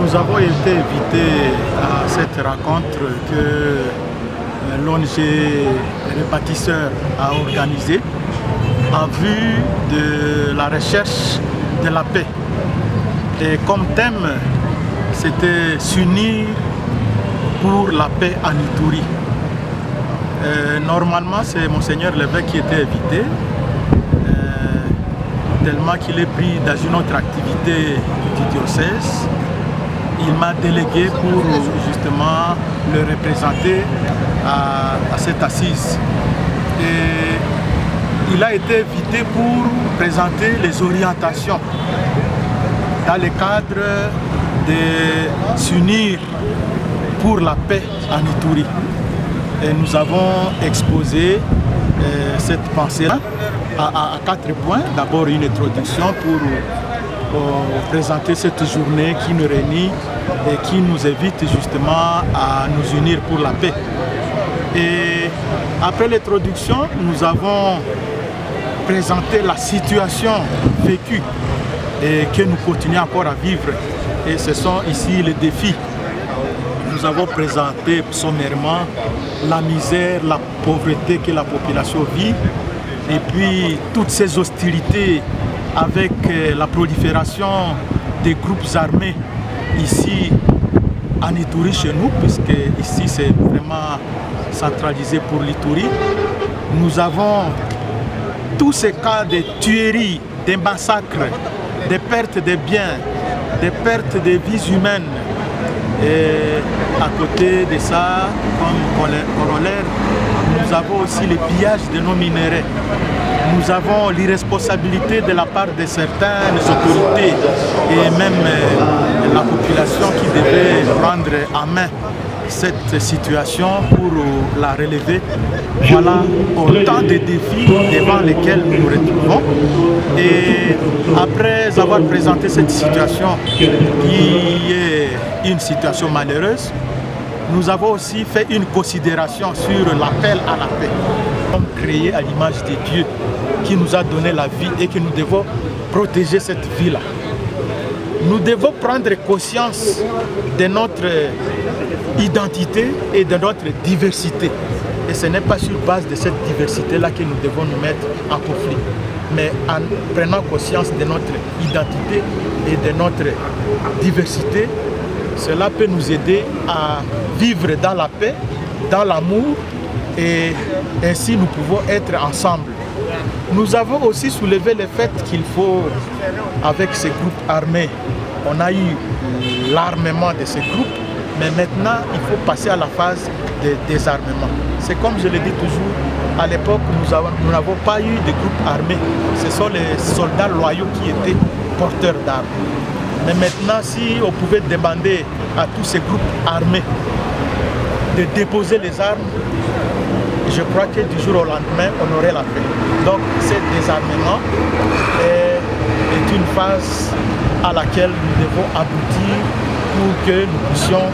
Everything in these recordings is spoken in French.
Nous avons été invités à cette rencontre que l'ONG Répatisseur a organisée en vue de la recherche de la paix. Et comme thème, c'était s'unir pour la paix en Ituri. Normalement, c'est Monseigneur l'évêque qui était invité, tellement qu'il est pris dans une autre activité du diocèse. Il m'a délégué pour justement le représenter à cette assise. Et il a été invité pour présenter les orientations dans le cadre de s'unir pour la paix en Ituri. Et nous avons exposé cette pensée à 4 points. D'abord une introduction pour présenter cette journée qui nous réunit et qui nous invite justement à nous unir pour la paix. Et après l'introduction, nous avons présenté la situation vécue et que nous continuons encore à vivre. Et ce sont ici les défis. Nous avons présenté sommairement la misère, la pauvreté que la population vit et puis toutes ces hostilités avec la prolifération des groupes armés ici en Ituri chez nous, puisque ici c'est vraiment centralisé pour l'Ituri. Nous avons tous ces cas de tueries, des massacres, des pertes de biens, des pertes de vies humaines. Et à côté de ça, comme corollaire, nous avons aussi le pillage de nos minéraux. Nous avons l'irresponsabilité de la part de certaines autorités et même la population qui devait prendre en main cette situation pour la relever. Voilà autant de défis devant lesquels nous nous retrouvons. Et après avoir présenté cette situation qui est une situation malheureuse, nous avons aussi fait une considération sur l'appel à la paix. Nous sommes créés à l'image de Dieu qui nous a donné la vie et que nous devons protéger cette vie-là. Nous devons prendre conscience de notre identité et de notre diversité. Et ce n'est pas sur base de cette diversité-là que nous devons nous mettre en conflit, mais en prenant conscience de notre identité et de notre diversité. Cela peut nous aider à vivre dans la paix, dans l'amour, et ainsi nous pouvons être ensemble. Nous avons aussi soulevé le fait qu'il faut, avec ces groupes armés, on a eu l'armement de ces groupes, mais maintenant il faut passer à la phase de désarmement. C'est comme je le dis toujours, à l'époque nous n'avons pas eu de groupes armés, ce sont les soldats loyaux qui étaient porteurs d'armes. Mais maintenant, si on pouvait demander à tous ces groupes armés de déposer les armes, je crois que du jour au lendemain, on aurait la paix. Donc, ce désarmement est une phase à laquelle nous devons aboutir pour que nous puissions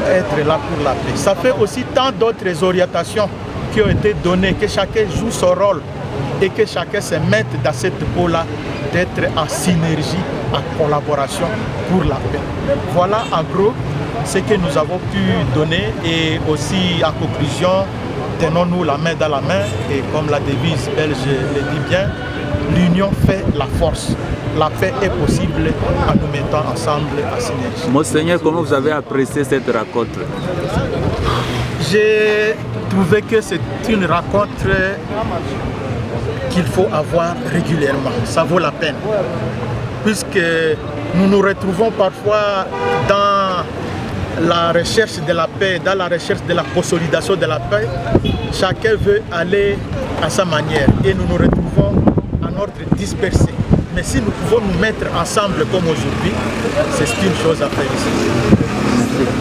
être là pour la paix. Ça fait aussi tant d'autres orientations qui ont été données, que chacun joue son rôle et que chacun se mette dans cette peau-là d'être en synergie, en collaboration pour la paix. Voilà en gros ce que nous avons pu donner et aussi en conclusion, tenons-nous la main dans la main et comme la devise belge le dit bien, l'union fait la force. La paix est possible en nous mettant ensemble en synergie. Monseigneur, comment vous avez apprécié cette rencontre? J'ai trouvé que c'est une rencontre qu'il faut avoir régulièrement. Ça vaut la peine. Puisque nous nous retrouvons parfois dans la recherche de la paix, dans la recherche de la consolidation de la paix. Chacun veut aller à sa manière et nous nous retrouvons en ordre dispersé. Mais si nous pouvons nous mettre ensemble comme aujourd'hui, c'est une chose à faire ici.